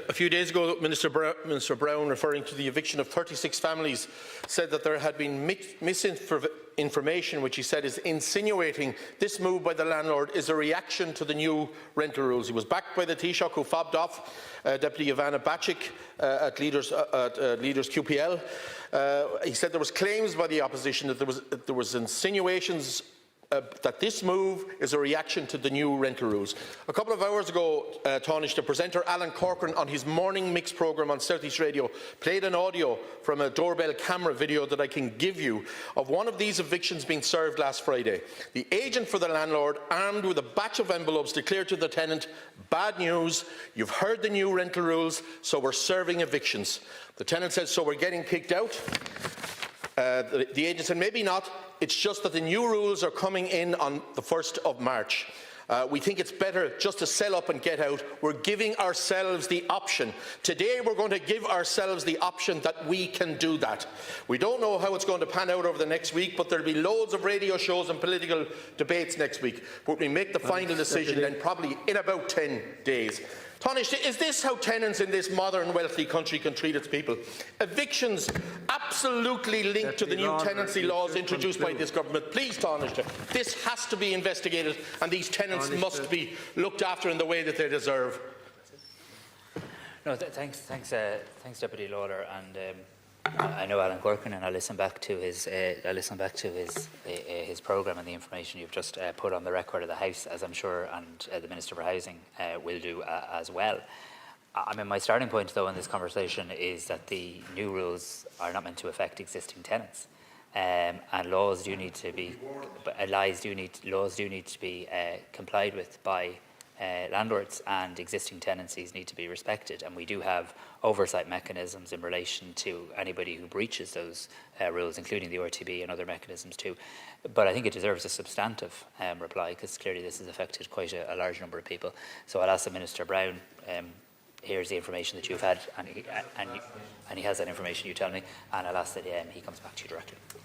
A few days ago, Minister Brown, referring to the eviction of 36 families, said that there had been misinformation, which he said is insinuating this move by the landlord is a reaction to the new rental rules. He was backed by the Taoiseach, who fobbed off Deputy Ivana Bacik at Leaders QPL. He said there was claims by the opposition that there was insinuations that this move is a reaction to the new rental rules. A couple of hours ago, Tánaiste, the presenter Alan Corcoran on his morning mix programme on South East Radio played an audio from a doorbell camera video that I can give you of one of these evictions being served last Friday. The agent for the landlord, armed with a batch of envelopes, declared to the tenant, "Bad news, you've heard the new rental rules, so we're serving evictions." The tenant said, "So we're getting kicked out?" The agent said, "Maybe not. It's just that the new rules are coming in on the 1st of March. We think it's better just to sell up and get out. We're giving ourselves the option. Today we're going to give ourselves the option that we can do that." We don't know how it's going to pan out over the next week, but there'll be loads of radio shows and political debates next week. But we make the final decision then probably in about 10 days. Tánaiste, is this how tenants in this modern, wealthy country can treat its people? Evictions absolutely linked to the new tenancy laws introduced by this government. Please, Tánaiste, this has to be investigated and these tenants must be looked after in the way that they deserve. No, thanks, Deputy Lawlor, and I know Alan Corcoran, and I'll listen back to his programme and the information you've just put on the record of the House, as I'm sure, and the Minister for Housing will do as well. I mean, my starting point, though, in this conversation is that the new rules are not meant to affect existing tenants, and laws do need to be complied with by landlords, and existing tenancies need to be respected, and we do have oversight mechanisms in relation to anybody who breaches those rules, including the RTB and other mechanisms too. But I think it deserves a substantive reply, because clearly this has affected quite a large number of people. So I'll ask the Minister Brown, here's the information that you've had, and he has that information, you tell me, and I'll ask that he comes back to you directly.